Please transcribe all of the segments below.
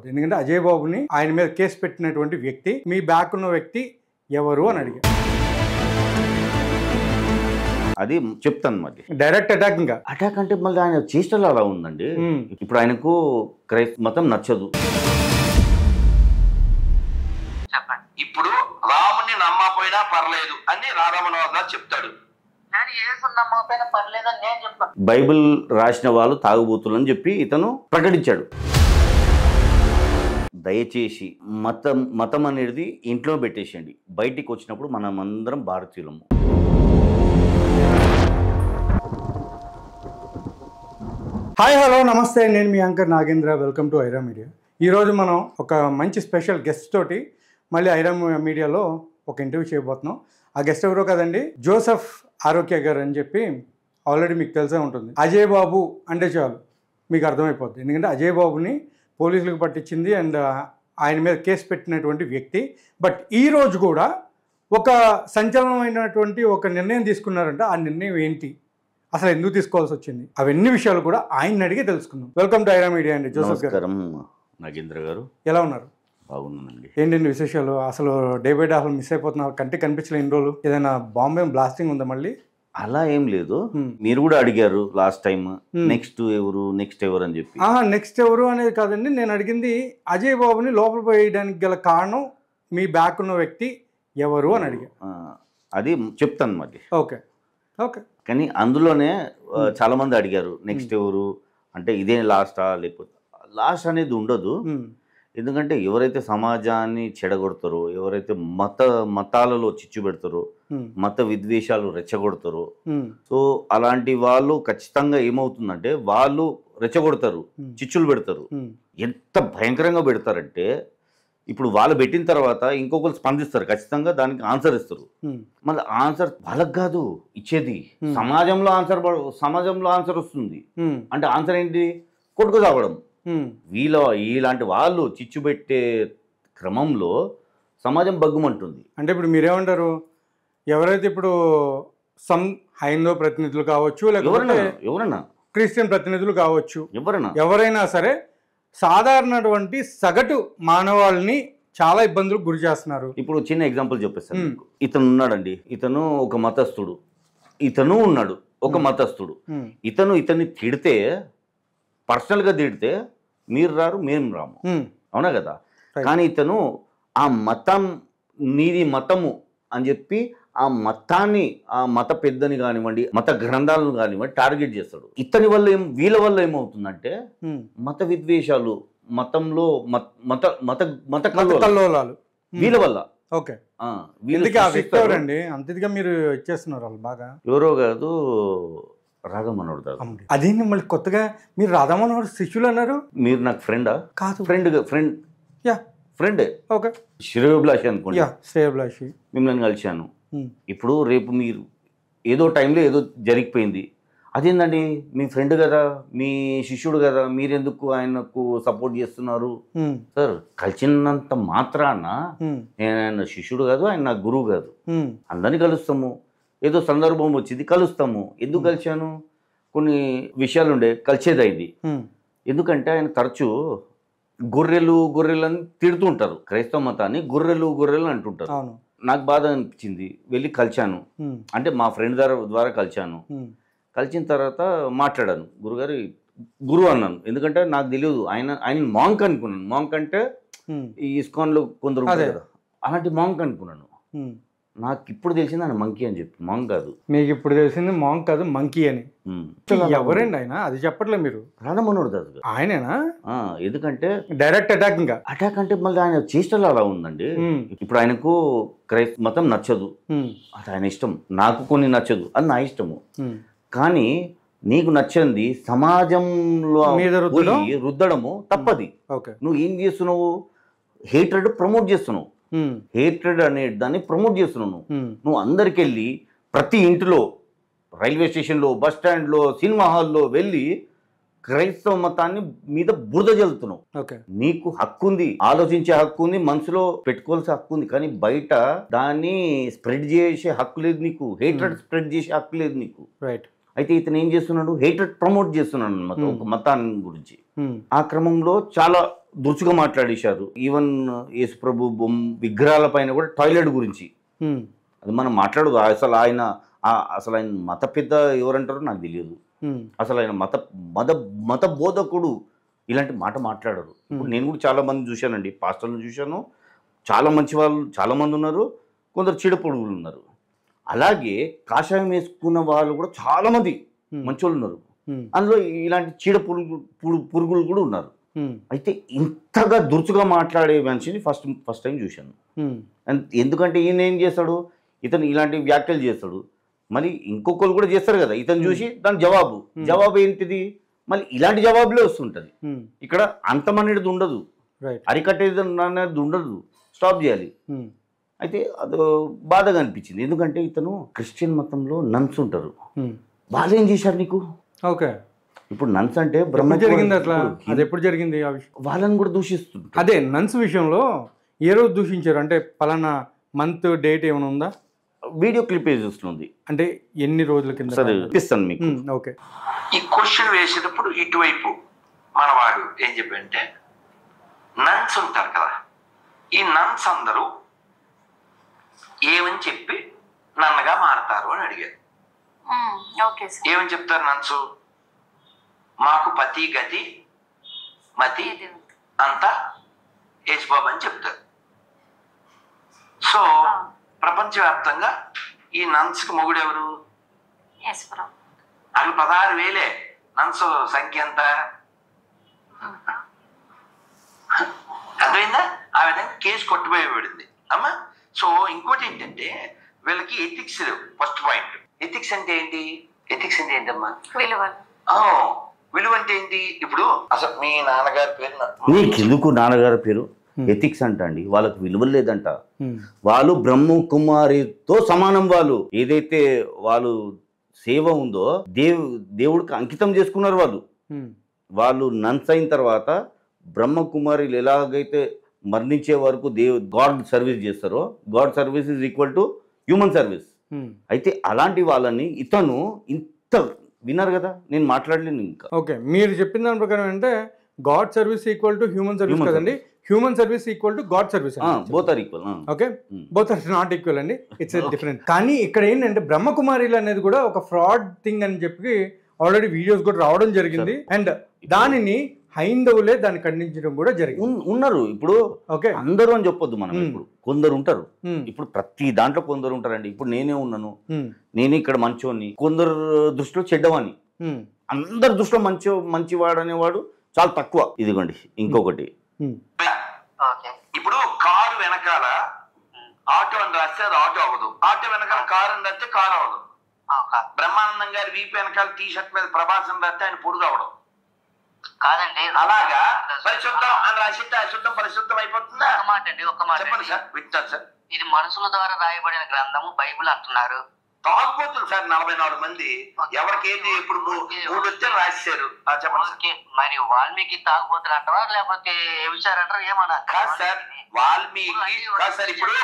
ఎందుకంటే అజయ్ బాబుని ఆయన మీద కేసు పెట్టినటువంటి వ్యక్తి మీ బ్యాక్ ఉన్న వ్యక్తి ఎవరు అని అడిగారు. అది చెప్తాను మరి. డైరెక్ట్ అటాక్ ఇంకా అటాక్ అంటే మళ్ళీ ఆయన చేష్టలు అలా ఉందండి. ఇప్పుడు ఆయనకు క్రైస్త మతం నచ్చదు. చెప్పండి. ఇప్పుడు రాముని నమ్మకపోయినా పర్లేదు అని రాధామనోహర్ గారు చెప్తాడు. నేను యేసు నమ్మకపోయినా పర్లేదు అని నేను చెప్తాను. బైబిల్ రాసిన వాళ్ళు తాగుబోతులు అని చెప్పి ఇతను ప్రకటించాడు. దయచేసి మతం అనేది ఇంట్లో పెట్టేసేయండి. బయటికి వచ్చినప్పుడు మనం అందరం భారతీయులము. హాయ్ హలో నమస్తే, నేను మీ anchor Nagendra. Welcome to Aira media. ఈరోజు మనం ఒక మంచి స్పెషల్ గెస్ట్ తోటి మళ్ళీ ఐరా మీడియాలో ఒక ఇంటర్వ్యూ చేయబోతున్నాం. ఆ గెస్ట్ ఎవరో కదండి, జోసెఫ్ ఆరోగ్య గారు అని చెప్పి ఆల్రెడీ మీకు తెలిసే ఉంటుంది. అజయ్ బాబు అంటే చాలు మీకు అర్థమైపోద్ది. ఎందుకంటే అజయ్ బాబుని పోలీసులకు పట్టించింది అండ్ ఆయన మీద కేసు పెట్టినటువంటి వ్యక్తి. బట్ ఈరోజు కూడా ఒక సంచలనమైనటువంటి ఒక నిర్ణయం తీసుకున్నారంట. ఆ నిర్ణయం ఏంటి, అసలు ఎందుకు తీసుకోవాల్సి వచ్చింది, అవన్నీ విషయాలు కూడా ఆయన అడిగి తెలుసుకుందాం. వెల్కమ్ టు ఐరా మీడియా అండి. జోసెఫ్ గారు, నాగేంద్ర గారు ఎలా ఉన్నారు? బాగున్నానండి. ఏంటండి విశేషాలు? అసలు డే బై డే అసలు మిస్ అయిపోతున్నారు, కంటికి కనిపించలే ఇన్ని రోజులు. ఏదైనా బాంబే బ్లాస్టింగ్ ఉందా మళ్ళీ? అలా ఏం లేదు. మీరు కూడా అడిగారు లాస్ట్ టైం నెక్స్ట్ ఎవరు అని చెప్పి. నెక్స్ట్ ఎవరు అనేది కాదండి, నేను అడిగింది అజయ్ బాబుని లోపల పోయడానికి గల కారణం మీ బ్యాక్ ఉన్న వ్యక్తి ఎవరు అని అడిగా. అది చెప్తాను మరి. Okay okay. కానీ అందులోనే చాలా మంది అడిగారు నెక్స్ట్ ఎవరు అంటే ఇదే లాస్టా, లేకపోతే లాస్ట్ అనేది ఉండదు. ఎందుకంటే ఎవరైతే సమాజాన్ని చెడగొడతారో, ఎవరైతే మతాలలో చిచ్చు పెడతారో, మత విద్వేషాలు రెచ్చగొడతారో, సో అలాంటి వాళ్ళు ఖచ్చితంగా ఏమవుతుందంటే వాళ్ళు రెచ్చగొడతారు, చిచ్చులు పెడతారు. ఎంత భయంకరంగా పెడతారంటే ఇప్పుడు వాళ్ళు పెట్టిన తర్వాత ఇంకొకరు స్పందిస్తారు, ఖచ్చితంగా దానికి ఆన్సర్ ఇస్తారు. మళ్ళీ ఆన్సర్ వాళ్ళకి కాదు ఇచ్చేది, సమాజంలో ఆన్సర్ వస్తుంది. అంటే ఆన్సర్ ఏంటి? కొట్టుకు తాగడం. ఇలాంటి వాళ్ళు చిచ్చు పెట్టే క్రమంలో సమాజం బగ్గుమంటుంది. అంటే ఇప్పుడు మీరేమంటారు, ఎవరైతే ఇప్పుడు సమ్ హైందవ ప్రతినిధులు కావచ్చు, లేకపోతే ఎవరైనా క్రిస్టియన్ ప్రతినిధులు కావచ్చు, ఎవరైనా సరే సాధారణటువంటి సగటు మానవాళ్ళని చాలా ఇబ్బందులకు గురి చేస్తున్నారు. ఇప్పుడు చిన్న ఎగ్జాంపుల్ చెప్పేస్తాను. ఇతను ఉన్నాడండి, ఇతను ఒక మతస్థుడు, ఇతను ఉన్నాడు ఒక మతస్థుడు. ఇతన్ని తిడితే, పర్సనల్గా తిడితే మీరు రారు, మేము రాము, అవునా కదా? కానీ ఇతను ఆ మతం నీది మతము అని చెప్పి ఆ మతాన్ని, ఆ మత పెద్దని కానివ్వండి, మత గ్రంథాలను కానివ్వండి టార్గెట్ చేస్తాడు. ఇతని వల్ల వీళ్ళ వల్ల ఏమవుతుందంటే మత విద్వేషాలు, మతంలో మత కల్లోలాలు వీళ్ళ వల్ల. ఓకే, అండి అంతగా మీరు ఇచ్చేస్తున్నారు వాళ్ళు బాగా. ఎవరో కాదు, రాధామనోహర్. అదేంటి మళ్ళీ కొత్తగా మీరు రాధామనోహర్ శిష్యులు అన్నారు? మీరు నాకు ఫ్రెండా? కాదు, ఫ్రెండే. ఓకే, శ్రేయోభిలాషి అనుకోండి. శ్రేయోభిలాషి. మిమ్మల్ని కలిశాను. ఇప్పుడు రేపు మీరు ఏదో టైంలో ఏదో జరిగిపోయింది, అదేందండి మీ ఫ్రెండ్ కదా, మీ శిష్యుడు కదా, మీరెందుకు ఆయనకు సపోర్ట్ చేస్తున్నారు? సార్, కలిసినంత మాత్రాన నేను ఆయన శిష్యుడు కాదు, ఆయన నా గురువు కాదు. అందరినీ కలుస్తాము, ఏదో సందర్భం వచ్చింది కలుస్తాము. ఎందుకు కలిశాను? కొన్ని విషయాలు ఉండే కలిసేది అయింది. ఎందుకంటే ఆయన తరచూ గొర్రెలు అని తిడుతూ ఉంటారు, క్రైస్తవ మతాన్ని గొర్రెలు అంటుంటారు. నాకు బాధ అనిపించింది, వెళ్ళి కలిశాను. అంటే మా ఫ్రెండ్ ద్వారా కలిశాను. కలిసిన తర్వాత మాట్లాడాను, గురువు అన్నాను. ఎందుకంటే నాకు తెలియదు, ఆయన మాంక్ అనుకున్నాను. మాంక్ అంటే ఈ ఇస్కాన్లో కొందరు అలాంటి మాంక్ అనుకున్నాను. నాకు ఇప్పుడు తెలిసింది ఆయన మంకీ అని చెప్పి. మాంక్ కాదు. మీకు ఇప్పుడు తెలిసింది మాంక్ కాదు, మంకీ అని. ఎవరండి ఆయన? అది చెప్పట్లే మీరు. రాధామనోహర్ దాస్ ఆయనేనా? ఎందుకంటే డైరెక్ట్ అటాక్ ఇంకా అటాక్ అంటే మళ్ళీ ఆయన చేష్టలు అలా ఉందండి. ఇప్పుడు ఆయనకు క్రైస్త మతం నచ్చదు, అది ఆయన ఇష్టం. నాకు కొన్ని నచ్చదు, అది నా ఇష్టము. కానీ నీకు నచ్చంది సమాజంలో రుద్దడము తప్పది. నువ్వు ఏం చేస్తున్నావు? హేట్రెడ్ ప్రమోట్ చేస్తున్నావు. హేట్రెడ్ అనే దాన్ని ప్రమోట్ చేస్తున్నావు. నువ్వు అందరికి వెళ్ళి ప్రతి ఇంటిలో, రైల్వే స్టేషన్లో, బస్ స్టాండ్లో, సినిమా హాల్లో వెళ్ళి క్రైస్తవ మతాన్ని మీద బురద జల్లుతున్నావు. నీకు హక్కు ఉంది, ఆలోచించే హక్కు ఉంది, మనసులో పెట్టుకోవాల్సిన హక్కు ఉంది. కానీ బయట దాన్ని స్ప్రెడ్ చేసే హక్కు లేదు నీకు. హేట్రెడ్ స్ప్రెడ్ చేసే హక్కు లేదు నీకు. అయితే ఇతను ఏం చేస్తున్నాడు, హేట్రెడ్ ప్రమోట్ చేస్తున్నాడు అన్నమాట ఒక మతాన్ని గురించి. ఆ క్రమంలో చాలా దురుసుగా మాట్లాడేశారు. ఈవెన్ యేసుప్రభు విగ్రహాల పైన కూడా టాయిలెట్ గురించి అది మనం మాట్లాడదు. అసలు ఆయన మత పెద్ద ఎవరంటారో నాకు తెలియదు. అసలు ఆయన మత బోధకుడు ఇలాంటి మాట మాట్లాడరు. ఇప్పుడు నేను కూడా చాలా మంది చూశానండి, పాస్టర్లను చూశాను. చాలా మంచి వాళ్ళు చాలా మంది ఉన్నారు, కొందరు చీడపొడుగులు ఉన్నారు. అలాగే కాషాయం వేసుకున్న వాళ్ళు కూడా చాలా మంది మంచోళ్ళు ఉన్నారు. అందులో ఇలాంటి పురుగులు కూడా ఉన్నారు. అయితే ఇంతగా దురుచుగా మాట్లాడే మనిషిని ఫస్ట్ టైం చూశాను. ఎందుకంటే ఈయన ఏం చేస్తాడు, ఇతను ఇలాంటి వ్యాఖ్యలు చేస్తాడు, మళ్ళీ ఇంకొకరు కూడా చేస్తారు కదా, ఇతను చూసి దాని జవాబు ఏంటిది, మళ్ళీ ఇలాంటి జవాబులే వస్తుంటది. ఇక్కడ అంతమనేది ఉండదు, అరికట్టేది అనేది ఉండదు, స్టాప్ చేయాలి. అయితే అది బాధగా అనిపించింది. ఎందుకంటే ఇతను క్రిస్టియన్ మతంలో నన్స్ ఉంటారు. వాళ్ళు ఏం చేశారు నీకు? ఓకే, ఇప్పుడు నన్స్ అంటే బ్రహ్మ జరిగింది. అట్లా అది ఎప్పుడు జరిగింది? ఆ విషయం వాళ్ళని కూడా దూషిస్తుంది. అదే నన్స్ విషయంలో ఏ రోజు దూషించారు అంటే పలానా మంత్ డేట్ ఏమైనా ఉందా? వీడియో క్లిప్ చూస్తుంది. అంటే ఎన్ని రోజుల కింద? సరే ఇస్తాను మీకు. ఓకే, ఈ క్వశ్చన్ వేసేటప్పుడు ఇటువైపు మనవాడు ఏం చెప్పంటే, నన్స్ ఉంటారు కదా, ఈ నన్స్ అందరూ ఏమని చెప్పి నన్నగా మారతారు అని అడిగారు. ఏమని చెప్తారు నన్సు? మాకు పతి గతి మతి అంతా యేసుబాబు అని చెప్తారు. సో ప్రపంచవ్యాప్తంగా ఈ నన్స్కి మొగుడు ఎవరు? అవి 16,000 నన్స్ సంఖ్య ఎంత? అర్థమైందా? ఆ విధంగా కేసు కొట్టిపోయబడింది అమ్మా. సో ఇంకోటి ఏంటంటే వీళ్ళకి ఎథిక్స్ లేవు. ఫస్ట్ పాయింట్, ఎథిక్స్ అంటే ఏంటి? ఎథిక్స్ అంటే ఏంటమ్మా? విలువ అంటే ఏంటి? ఇప్పుడు అసలు మీ నాన్నగారి పేరు నీకెందుకు నాన్నగారి పేరు? ఎథిక్స్ అంట అండి, వాళ్ళకు విలువ లేదంట. వాళ్ళు బ్రహ్మ కుమారితో సమానం. వాళ్ళు ఏదైతే వాళ్ళు సేవ ఉందో దేవుడికి అంకితం చేసుకున్నారు. వాళ్ళు నన్స్ అయిన తర్వాత బ్రహ్మకుమారిలు ఎలాగైతే మరణించే వరకు గాడ్ సర్వీస్ చేస్తారో, God service is equal to human service. అయితే అలాంటి వాళ్ళని ఇతను ఇంత విన్నారు కదా, నేను మాట్లాడలేను ఇంకా. ఓకే, మీరు చెప్పిన దాని ప్రకారం అంటే God service equal to human service కదండి, human service equal to God service. Both are equal. Okay, both are not equal అండి, ఇట్స్ డిఫరెంట్. కానీ ఇక్కడ ఏంటంటే బ్రహ్మకుమారిలు అనేది కూడా ఒక ఫ్రాడ్ థింగ్ అని చెప్పి ఆల్రెడీ వీడియోస్ కూడా రావడం జరిగింది. అండ్ దానిని హైందవులే దాన్ని ఖండించడం కూడా జరిగింది. ఉన్నారు ఇప్పుడు. ఓకే, అందరూ అని చెప్పొద్దు మనం. ఇప్పుడు కొందరు ఉంటారు, ఇప్పుడు ప్రతి దాంట్లో కొందరు ఉంటారండి. ఇప్పుడు నేనే ఉన్నాను, నేనే ఇక్కడ మంచోని, కొందరు దృష్టిలో చెడ్డవాణి, అందరి దృష్టిలో మంచివాడు అనేవాడు చాలా తక్కువ. ఇదిగోండి ఇంకొకటి, ఇప్పుడు కారు వెనకాల ఆటో అని రాస్తే అది ఆటో అవ్వదు, ఆటో వెనకాల కారు అని రాస్తే కారు అవ్వదు. బ్రహ్మానందం గారి వీపు వెనకాల టీ షర్ట్ మీద ప్రభాస్ అని రాస్తే ఆయన పొడుగు అవ్వడం కాదండి. అలాగా పరిశుద్ధం అని రాసిస్తే అశుద్ధం పరిశుద్ధం అయిపోతుందా? ఒక మాట అండి, ఒక మాట చెప్పండి సార్, వింటాను సార్. ఇది మనుషుల ద్వారా రాయబడిన గ్రంథము బైబిల్ అంటున్నారు. తాగుబోతులు సార్ 44 మంది, ఎవరికి ఏంటి ఇప్పుడు 3 వచ్చి రాశారు. చెప్పండి. మరి వాల్మీకి తాగుబోతులు అంటారా లేకపోతే విచారు అంటారా? ఏమన్నా కాదు సార్, వాల్మీకి కాదు సార్. ఇప్పుడు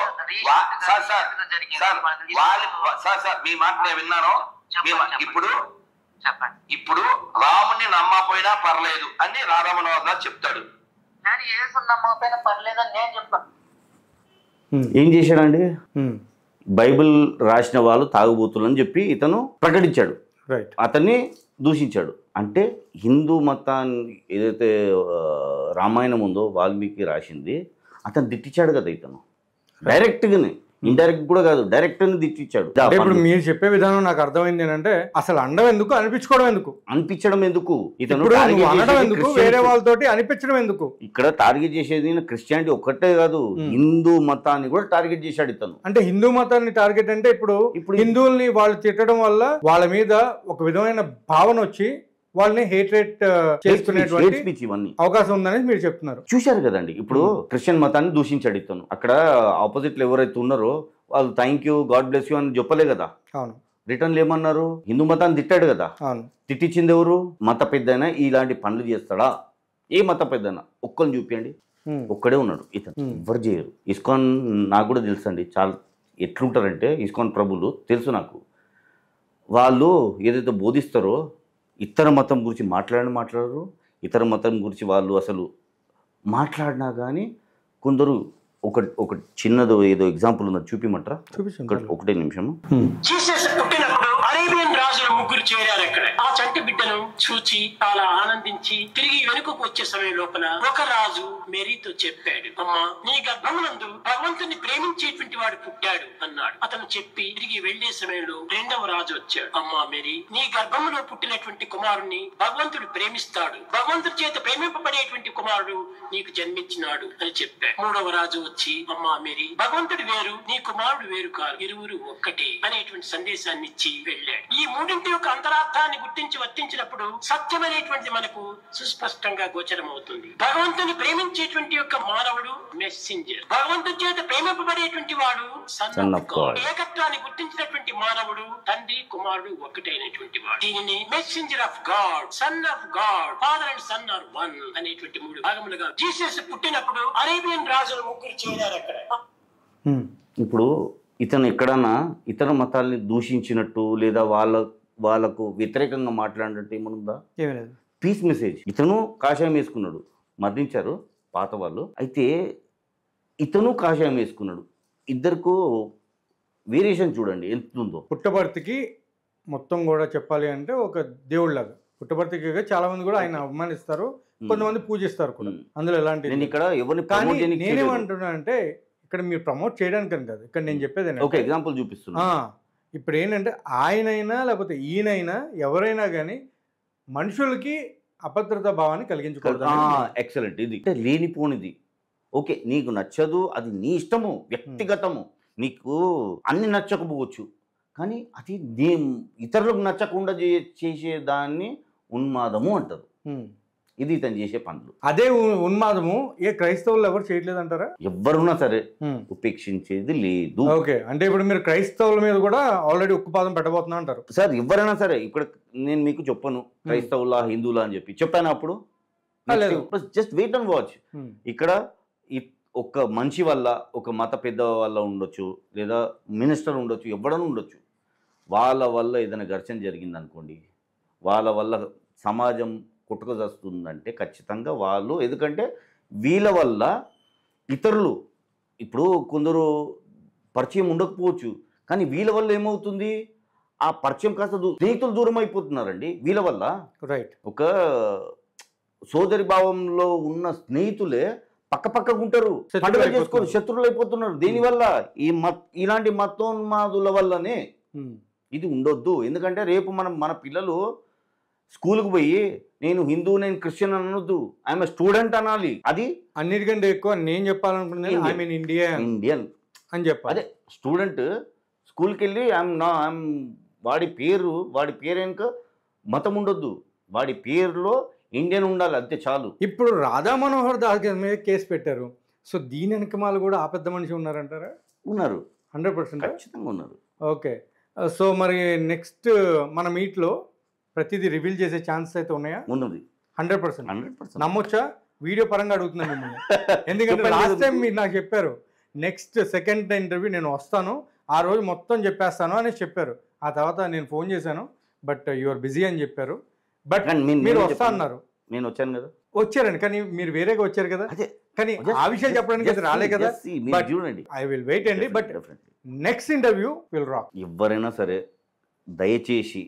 సార్ మీ మాట నేను విన్నాను. ఇప్పుడు రాముని నమ్మపోయినా పర్లేదు అని రాధామనోహర్ చెప్తాడు. నేను యేసు నమ్మకపోయినా పర్లేదని నేను చెప్తాను. ఏం చేశాడండి? బైబిల్ రాసిన వాళ్ళు తాగుబోతులు అని చెప్పి ఇతను ప్రకటించాడు, అతన్ని దూషించాడు. అంటే హిందూ మతాన్ని ఏదైతే రామాయణం ఉందో వాల్మీకి రాసింది అతను దిట్టించాడు కదా ఇతను, డైరెక్ట్గానే. ఇండైరెక్ట్ కూడా కాదు, డైరెక్ట్ అని దిట్టించాడు. ఇప్పుడు మీరు చెప్పే విధానం నాకు అర్థమైంది ఏంటంటే అసలు అండం ఎందుకు, అనిపించడం ఎందుకు, ఇతను అనడం ఎందుకు, వేరే వాళ్ళతోటి అనిపించడం ఎందుకు? ఇక్కడ టార్గెట్ చేసేది క్రిస్టియానిటీ ఒక్కటే కాదు, హిందూ మతాన్ని కూడా టార్గెట్ చేశాడు ఇతను. అంటే హిందూ మతాన్ని టార్గెట్ అంటే ఇప్పుడు హిందువుల్ని వాళ్ళు తిట్టడం వల్ల వాళ్ళ మీద ఒక విధమైన భావన వచ్చి వాళ్ళని హేట్రేట్ చేసుకునేటువంటి అవకాశం ఉందని మీరు చెప్తున్నారు. చూశారు కదండి, ఇప్పుడు క్రిస్టియన్ మతాన్ని దూషించాడు ఇతను. అక్కడ ఆపోజిట్ లో ఎవరైతే ఉన్నారో వాళ్ళు thank you God bless you అని చెప్పలే కదా. అవును, రిటర్న్ ఏమన్నారు? హిందూ మతాన్ని తిట్టాడు కదా. అవును, తిట్టించింది ఎవరు? మత పెద్దైనా ఇలాంటి పనులు చేస్తాడా? ఏ మత పెద్దైనా ఒక్కరిని చూపించండి, ఒక్కడే ఉన్నాడు ఇతను. ఎవరు చేయరు. ఇస్కాన్ నాకు కూడా తెలుసు అండి, చాలా ఎట్లుంటారంటే ఇస్కాన్ ప్రభులు తెలుసు నాకు. వాళ్ళు ఏదైతే బోధిస్తారో ఇతర మతం గురించి మాట్లాడరు, ఇతర మతం గురించి వాళ్ళు అసలు మాట్లాడినా కానీ కొందరు ఒక చిన్నదో ఏదో ఎగ్జాంపుల్ ఉన్నది చూపిమంటారా? చూపించండి. ఒకటే నిమిషము. జీసస్ పుట్టినప్పుడు అరేబియన్ రాజులు ముగ్గురు చేరారు అక్కడ. ఆ చంటి బిడ్డను చూచి చాలా ఆనందించి తిరిగి వెనుకకు వచ్చే సమయం లోపల ఒక రాజు మేరీతో చెప్పాడు, అమ్మా, నీ గర్భమునందు భగవంతుని ప్రేమించేటువంటి వాడు పుట్టాడు అన్నాడు. అతను చెప్పి తిరిగి వెళ్లే సమయంలో రెండవ రాజు వచ్చాడు, అమ్మా మేరీ, నీ గర్భములో పుట్టినటువంటి కుమారుణ్ణి భగవంతుడు ప్రేమిస్తాడు, భగవంతుడి చేత ప్రేమింపబడేటువంటి కుమారుడు నీకు జన్మించినాడు అని చెప్పాడు. మూడవ రాజు వచ్చి, అమ్మా మేరీ, భగవంతుడు వేరు, నీ కుమారుడు వేరు కాదు, ఇరువురు ఒక్కటే అనేటువంటి సందేశాన్ని ఇచ్చి వెళ్ళాడు. ఈ మూడింటి యొక్క అంతరార్థాన్ని గుర్తించి వర్తించినప్పుడు సత్యం అనేటువంటిది మనకు సుస్పష్టంగా గోచరం అవుతుంది. భగవంతుని ప్రేమించేటువంటి యొక్క మానవుడు మెస్సెంజర్, భగవంతుని చేత ప్రేమింపబడేటువంటి వాడు సన్ ఆఫ్ గాడ్. ఏకత్వాన్ని గుర్తించినటువంటి మానవుడు తండ్రి కుమారుడు ఒక్కటైనటువంటి వాడు. దీనిని messenger of God, son of God, father and son are one అనేటువంటి మూడు భాగములుగా జీసస్ పుట్టినప్పుడు అరేబియన్ రాజులు ముగ్గురు చేరారు అక్కడ. ఇప్పుడు ఇతను ఎక్కడన్నా ఇతర మతాల్ని దూషించినట్టు లేదా వాళ్ళకు వ్యతిరేకంగా మాట్లాడినట్టు ఏమనుందా? ఏమీ లేదు. Peace message. ఇతను కాషాయం వేసుకున్నాడు, మరణించారు పాత వాళ్ళు, అయితే ఇతను కాషాయం వేసుకున్నాడు. ఇద్దరికి వేరియేషన్ చూడండి ఎంత ఉందో. పుట్టపర్తికి మొత్తం కూడా చెప్పాలి అంటే ఒక దేవుళ్ళలాగా పుట్టపర్తికి చాలా మంది కూడా ఆయన అవమానిస్తారు, కొంతమంది పూజిస్తారు కూడా. అందులో ఎలాంటి నేను ఇక్కడ ఎవరిని కానీ promote చేయనీకి నేనేమంటున్నా అంటే ఇక్కడ మీరు ప్రమోట్ చేయడానికి కాదు, ఇక్కడ నేను చెప్పేది ఒక ఎగ్జాంపుల్ చూపిస్తున్నా. ఇప్పుడు ఏంటంటే ఆయనైనా లేకపోతే ఈయనైనా ఎవరైనా కానీ మనుషులకి అభద్రతా భావాన్ని కలిగించకూడదు. ఎక్సలెంట్. ఇది అంటే లేనిపోనిది. ఓకే, నీకు నచ్చదు, అది నీ ఇష్టము, వ్యక్తిగతము, నీకు అన్ని నచ్చకపోవచ్చు, కానీ అది ఇతరులకు నచ్చకుండా చేసేదాన్ని ఉన్మాదము అంటారు. ఇది ఇతను చేసే పనులు. అదే ఉన్మాదము ఏ క్రైస్తవులు ఎవరు చేయట్లేదు అంటారా? ఎవరున్నా సరే ఉపేక్షించేది లేదు. ఓకే, అంటే ఇప్పుడు మీరు క్రైస్తవుల మీద కూడా ఆల్రెడీ ఉక్కుపాదం పెట్టబోతున్నా అంటారు సార్. ఎవరైనా సరే, ఇక్కడ నేను మీకు చెప్పను క్రైస్తవులా హిందువులా అని చెప్పాను అప్పుడు జస్ట్ వెయిట్ అండ్ వాచ్. ఇక్కడ ఒక మనిషి వల్ల, ఒక మత పెద్ద వల్ల ఉండొచ్చు, లేదా మినిస్టర్ ఉండొచ్చు, ఎవడన్నా ఉండొచ్చు, వాళ్ళ వల్ల ఏదైనా ఘర్షణ జరిగింది అనుకోండి, వాళ్ళ వల్ల సమాజం కొట్టుకొస్తుందంటే ఖచ్చితంగా వాళ్ళు, ఎందుకంటే వీళ్ళ వల్ల ఇతరులు, ఇప్పుడు కొందరు పరిచయం ఉండకపోవచ్చు, కానీ వీళ్ళ వల్ల ఏమవుతుంది, ఆ పరిచయం కాస్త స్నేహితులు దూరం అయిపోతున్నారండి వీళ్ళ వల్ల. రైట్. ఒక సోదరి భావంలో ఉన్న స్నేహితులే పక్కపక్కగా ఉంటారు, పండుగ చేసుకోరు, శత్రువులు అయిపోతున్నారు. దీనివల్ల ఇలాంటి మతోన్మాదుల వల్లనే ఇది ఉండొద్దు. ఎందుకంటే రేపు మన పిల్లలు స్కూల్కి పోయి నేను హిందూ, నేను క్రిస్టియన్ అనొద్దు, ఐఎమ్ స్టూడెంట్ అనాలి. అది అన్నిటికంటే ఎక్కువ నేను చెప్పాలనుకున్నది ఐ మీన్ ఇండియన్ అని చెప్పాలి. అదే స్టూడెంట్ స్కూల్కి వెళ్ళి ఐఎమ్ వాడి పేరు వెనుక మతం ఉండొద్దు, వాడి పేరులో ఇండియన్ ఉండాలి, అంతే చాలు. ఇప్పుడు రాధా మనోహర్ దాస్ మీద కేసు పెట్టారు. సో దీని వెనకమాలు కూడా ఆ పెద్ద మనిషి ఉన్నారంటారా? ఉన్నారు, 100% ఖచ్చితంగా ఉన్నారు. ఓకే, సో మరి నెక్స్ట్ మన మీట్లో ప్రతిదీ రివీల్ చేసే ఛాన్సెస్ అయితే ఉన్నాయా? ఉన్నది 100%. నమ్మొచ్చా? వీడియో పరంగా అడుగుతున్నాను మిమ్మల్ని, ఎందుకంటే లాస్ట్ టైం మీరు నాకు చెప్పారు నెక్స్ట్ సెకండ్ ఇంటర్వ్యూ నేను వస్తాను, ఆ రోజు మొత్తం చెప్పేస్తాను అని చెప్పారు. ఆ తర్వాత నేను ఫోన్ చేశాను, బట్ యూఆర్ బిజీ అని చెప్పారు. బట్ మీరు వస్తా అన్నారు. నేను వచ్చాను కదా. వచ్చారండి, కానీ మీరు వేరేగా వచ్చారు కదా. కానీ ఆ విషయం చెప్పడానికి రాలే కదా. చూడండి, ఐ విల్ వెయిట్ అండి, but next interview will rock. ఎవరైనా సరే దయచేసి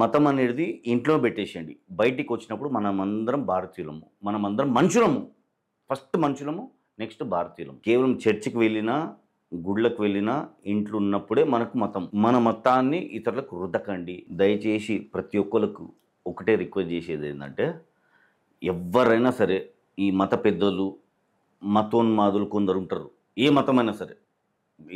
మతం అనేది ఇంట్లో పెట్టేసేయండి. బయటికి వచ్చినప్పుడు మనమందరం భారతీయులము, మనమందరం మనుషులము, ఫస్ట్ మనుషులము, నెక్స్ట్ భారతీయులము. కేవలం చర్చికి వెళ్ళినా, గుళ్ళకు వెళ్ళినా, ఇంట్లో ఉన్నప్పుడే మనకు మతం. మన మతాన్ని ఇతరులకు రుద్దకండి దయచేసి. ప్రతి ఒక్కరికి ఒకటే రిక్వెస్ట్ చేసేది ఏంటంటే, ఎవరైనా సరే ఈ మత పెద్దలు, మతోన్మాదులు కొందరు ఉంటారు, ఏ మతమైనా సరే,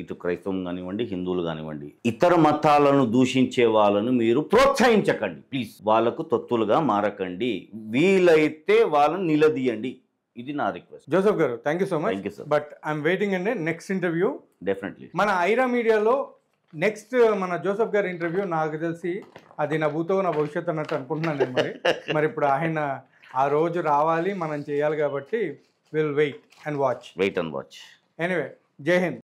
ఇటు క్రైస్తవం కానివ్వండి, హిందువులు కానివ్వండి, ఇతర మతాలను దూషించే వాళ్ళను మీరు ప్రోత్సహించకండి ప్లీజ్. వాళ్ళకు తొత్తులుగా మారకండి, వీలైతే వాళ్ళని నిలదీయండి. ఇది నా రిక్వెస్ట్. జోసెఫ్ గారు, thank you so much. But I'm waiting అండి నెక్స్ట్ ఇంటర్వ్యూ. డెఫినెట్లీ మన ఐరా మీడియాలో నెక్స్ట్ మన జోసెఫ్ గారి ఇంటర్వ్యూ నాకు తెలిసి అది నా భూతో నా భవిష్యత్తు అన్నట్టు అనుకుంటున్నాను నేను. మరి ఇప్పుడు ఆయన ఆ రోజు రావాలి, మనం చేయాలి కాబట్టి will wait and watch. Anyway, జై హింద్.